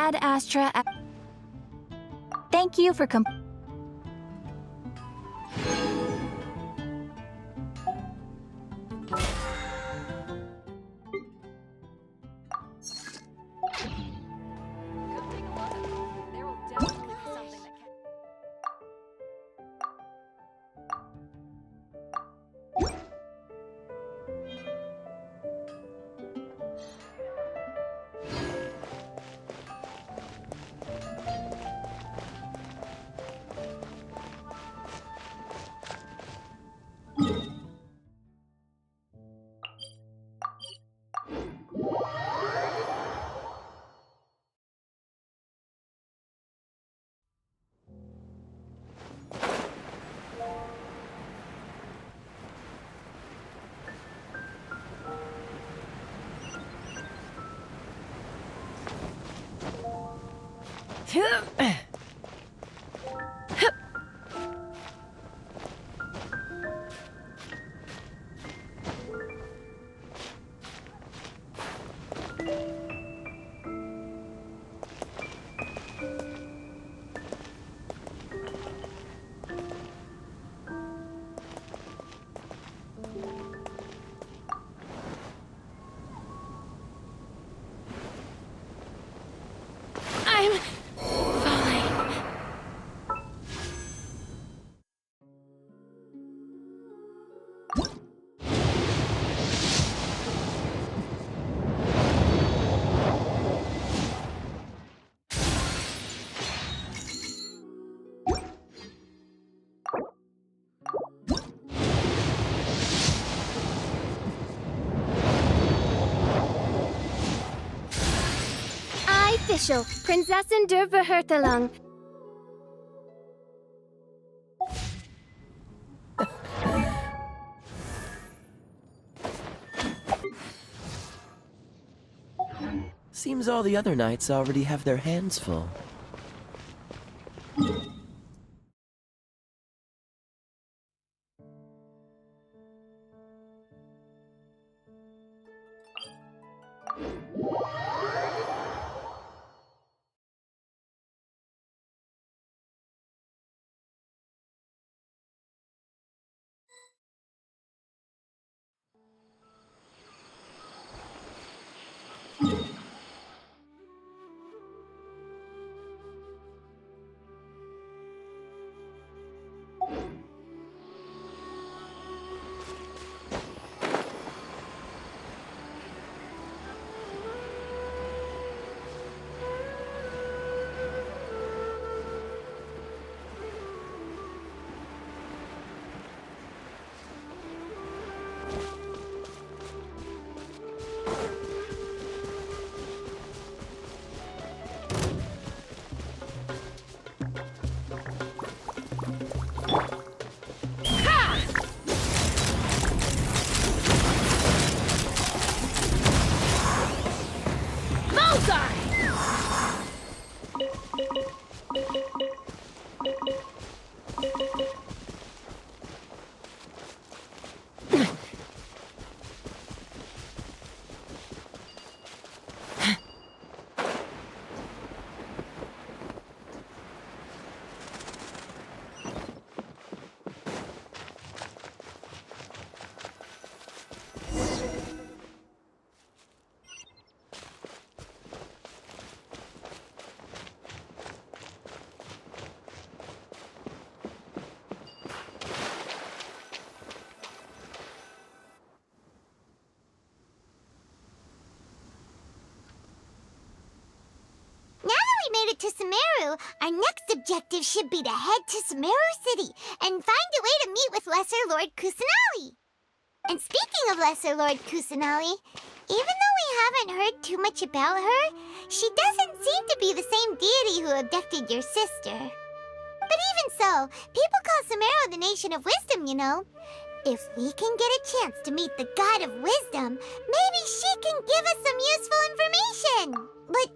Ad Astra. Thank you for I'm falling. Official, Prinzessin der Verhurtelung. Seems all the other knights already have their hands full. Made it to Sumeru, our next objective should be to head to Sumeru City and find a way to meet with Lesser Lord Kusanali. And speaking of Lesser Lord Kusanali, even though we haven't heard too much about her, she doesn't seem to be the same deity who abducted your sister. But even so, people call Sumeru the Nation of Wisdom, you know. If we can get a chance to meet the God of Wisdom, maybe she can give us some useful information. But,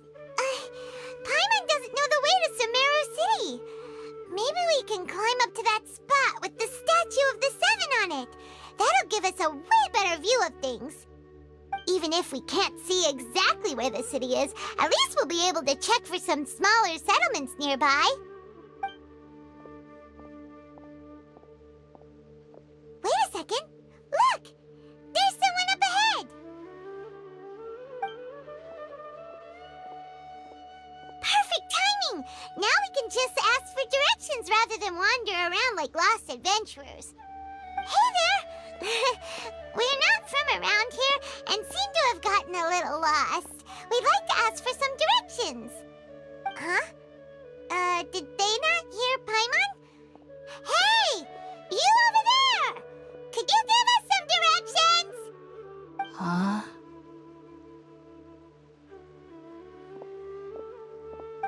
Paimon doesn't know the way to Sumeru City. Maybe we can climb up to that spot with the statue of the Seven on it. That'll give us a way better view of things. Even if we can't see exactly where the city is, at least we'll be able to check for some smaller settlements nearby. Wait a second. Look! There's someone up ahead! Perfect timing! Now we can just ask for directions rather than wander around like lost adventurers. Hey there! We're not from around here and seem to have gotten a little lost. We'd like to ask for some directions. Huh? Did they not hear Paimon? Hey! You over there! Could you give us some directions? Huh?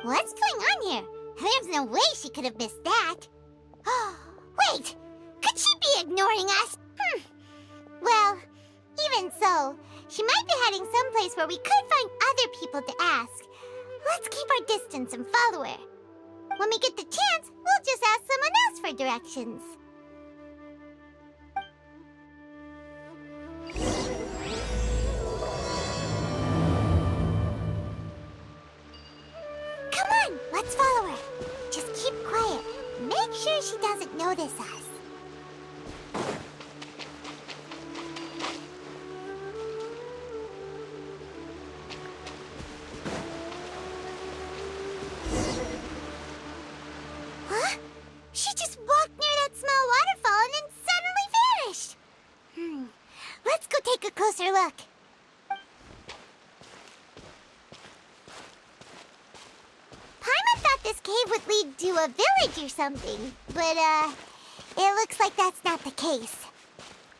What's going on here? There's no way she could have missed that. Wait! Could she be ignoring us? Well, even so, she might be heading someplace where we could find other people to ask. Let's keep our distance and follow her. When we get the chance, we'll just ask someone else for directions. Come on, let's follow her. Just keep quiet. Make sure she doesn't notice us. Huh? She just walked near that small waterfall and then suddenly vanished. Let's go take a closer look. Paimon thought this cave would lead to a village or something, but, it looks like that's not the case.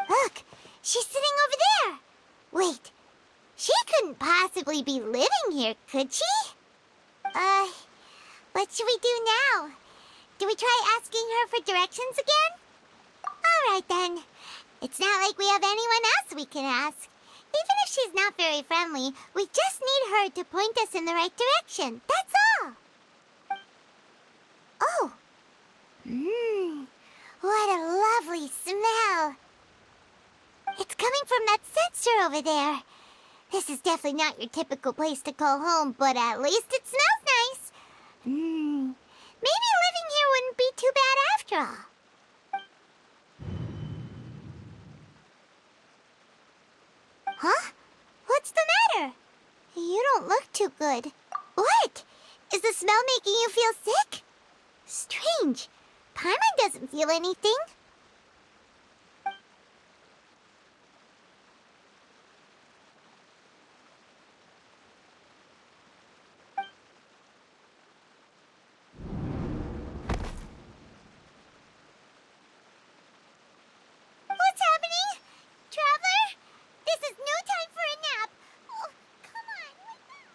Look, she's sitting over there. Wait, she couldn't possibly be living here, could she? What should we do now? Do we try asking her for directions again? All right, then. It's not like we have anyone else we can ask. Even if she's not very friendly, we just need her to point us in the right direction. That's all. Oh. What a lovely smell. It's coming from that sensor over there. This is definitely not your typical place to call home, but at least it smells nice. Maybe living here wouldn't be too bad after all. Huh? What's the matter? You don't look too good. What? Is the smell making you feel sick? Strange. Paimon doesn't feel anything. What's happening? Traveler? This is no time for a nap. Oh, come on, wake up.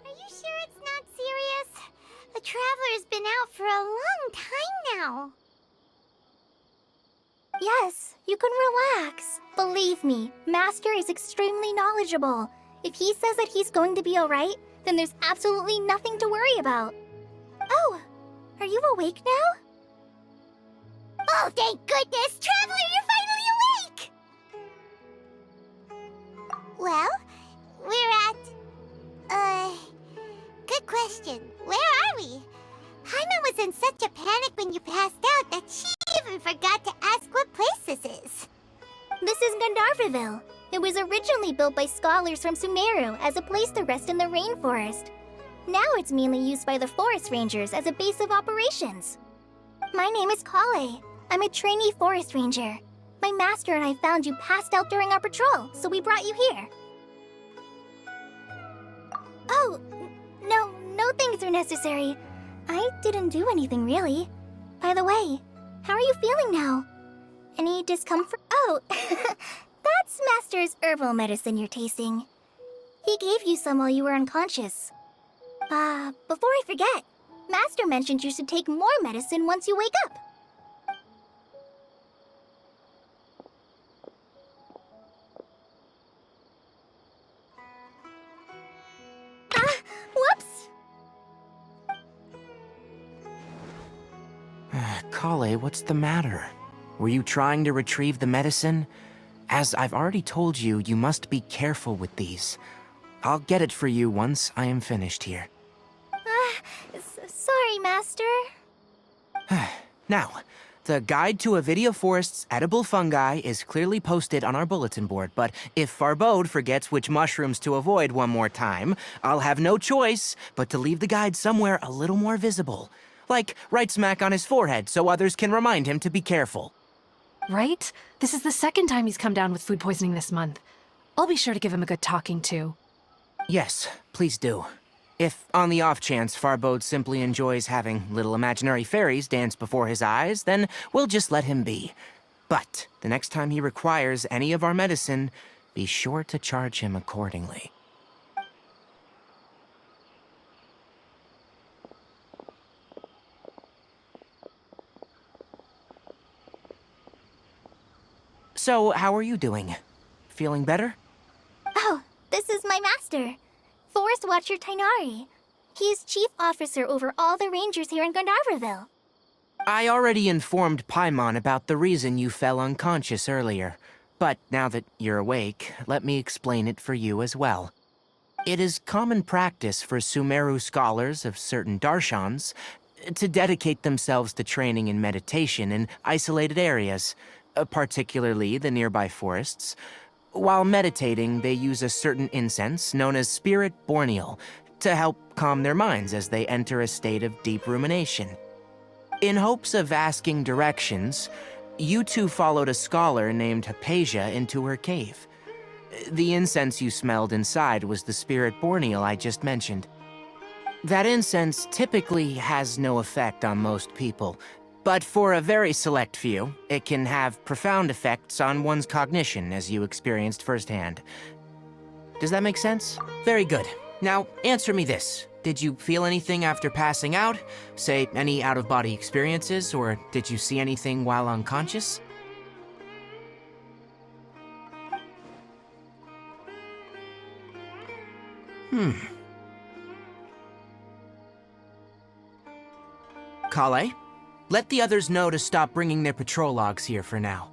Are you sure it's not serious? The Traveler's been out for a long time now. Yes, you can relax. Believe me, Master is extremely knowledgeable. If he says that he's going to be alright, then there's absolutely nothing to worry about. Oh, are you awake now? Oh, thank goodness! Traveler, you're finally awake! Well, we're at... Good question. Where are we? Paimon was in such a panic when you passed out that she even forgot to ask what place this is. This is Gandharvaville. It was originally built by scholars from Sumeru as a place to rest in the rainforest. Now it's mainly used by the forest rangers as a base of operations. My name is Kale. I'm a trainee forest ranger. My master and I found you passed out during our patrol, so we brought you here. Oh, no things are necessary. I didn't do anything really. By the way, how are you feeling now? Any discomfort? Oh, that's Master's herbal medicine you're tasting. He gave you some while you were unconscious. Before I forget, Master mentioned you should take more medicine once you wake up. Whoops! Kale, what's the matter? Were you trying to retrieve the medicine? As I've already told you, you must be careful with these. I'll get it for you once I am finished here. Sorry, Master. Now, the Guide to Avidia Forest's edible fungi is clearly posted on our bulletin board, but if Farbode forgets which mushrooms to avoid one more time, I'll have no choice but to leave the guide somewhere a little more visible. Like right smack on his forehead so others can remind him to be careful. Right? This is the second time he's come down with food poisoning this month. I'll be sure to give him a good talking to. Yes, please do. If, on the off chance, Farbode simply enjoys having little imaginary fairies dance before his eyes, then we'll just let him be. But the next time he requires any of our medicine, be sure to charge him accordingly. So, how are you doing? Feeling better? Oh, this is my master, Forest Watcher Tainari. He is chief officer over all the rangers here in Gandharvaville. I already informed Paimon about the reason you fell unconscious earlier. But now that you're awake, let me explain it for you as well. It is common practice for Sumeru scholars of certain darshans to dedicate themselves to training in meditation in isolated areas, particularly the nearby forests. While meditating, they use a certain incense known as Spirit Borneal to help calm their minds as they enter a state of deep rumination. In hopes of asking directions, you two followed a scholar named Hypatia into her cave. The incense you smelled inside was the Spirit Borneal I just mentioned. That incense typically has no effect on most people, but for a very select few, it can have profound effects on one's cognition, as you experienced firsthand. Does that make sense? Very good. Now, answer me this. Did you feel anything after passing out? Say, any out-of-body experiences, or did you see anything while unconscious? Kale, let the others know to stop bringing their patrol logs here for now.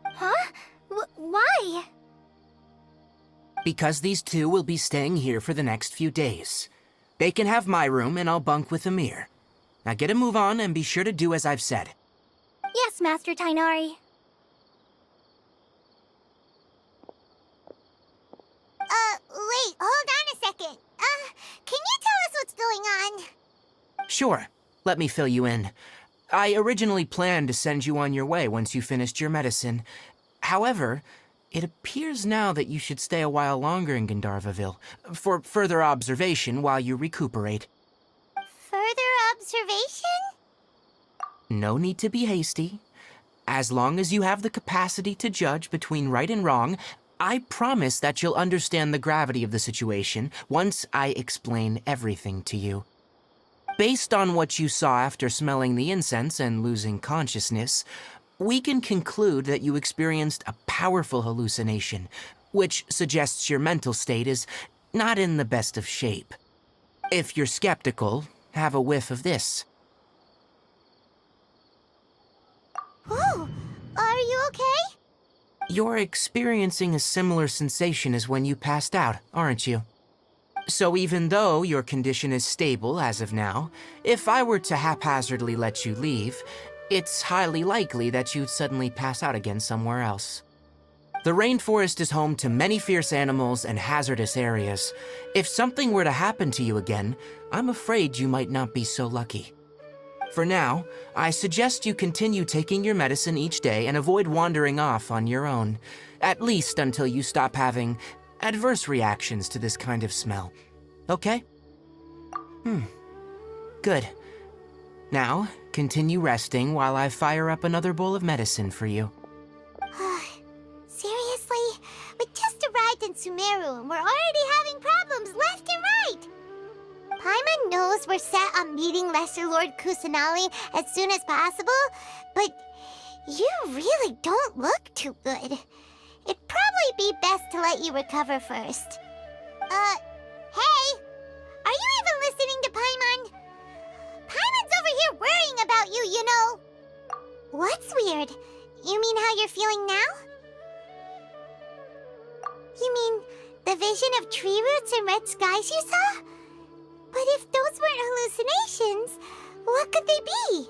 Huh? Why? Because these two will be staying here for the next few days. They can have my room and I'll bunk with Amir. Now get a move on and be sure to do as I've said. Yes, Master Tainari. Wait, hold on a second. Can you tell us what's going on? Sure, let me fill you in. I originally planned to send you on your way once you finished your medicine. However, it appears now that you should stay a while longer in Gandharvaville for further observation while you recuperate. Further observation? No need to be hasty. As long as you have the capacity to judge between right and wrong, I promise that you'll understand the gravity of the situation once I explain everything to you. Based on what you saw after smelling the incense and losing consciousness, we can conclude that you experienced a powerful hallucination, which suggests your mental state is not in the best of shape. If you're skeptical, have a whiff of this. Whoa, are you okay? You're experiencing a similar sensation as when you passed out, aren't you? So even though your condition is stable as of now, if I were to haphazardly let you leave, it's highly likely that you'd suddenly pass out again somewhere else. The rainforest is home to many fierce animals and hazardous areas. If something were to happen to you again, I'm afraid you might not be so lucky. For now, I suggest you continue taking your medicine each day and avoid wandering off on your own, at least until you stop having adverse reactions to this kind of smell. Okay? Good. Now, continue resting while I fire up another bowl of medicine for you. Seriously? We just arrived in Sumeru and we're already having problems left and right! Paimon knows we're set on meeting Lesser Lord Kusanali as soon as possible, but you really don't look too good. It'd probably be best to let you recover first. Hey! Are you even listening to Paimon? Paimon's over here worrying about you, you know! What's weird? You mean how you're feeling now? You mean the vision of tree roots and red skies you saw? But if those weren't hallucinations, what could they be?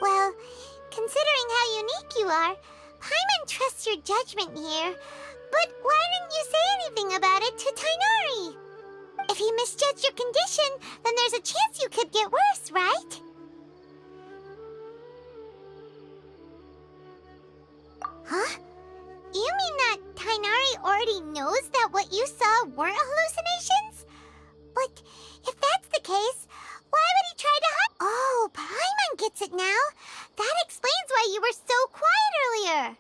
Well, considering how unique you are, Paimon trusts your judgment here. But why didn't you say anything about it to Tainari? If he misjudged your condition, then there's a chance you could get worse, right? Huh? You mean that Tainari already knows that what you saw weren't hallucinations? But if that's the case, why would he try to hide? Oh, Paimon gets it now. That explains why you were so quiet earlier.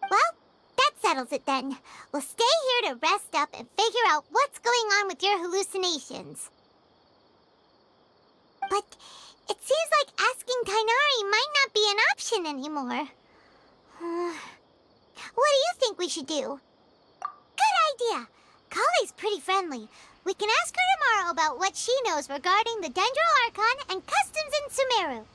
Well, that settles it then. We'll stay here to rest up and figure out what's going on with your hallucinations. But it seems like asking Tainari might not be an option anymore. What do you think we should do? Good idea. Kale's pretty friendly. We can ask her tomorrow about what she knows regarding the Dendro Archon and customs in Sumeru.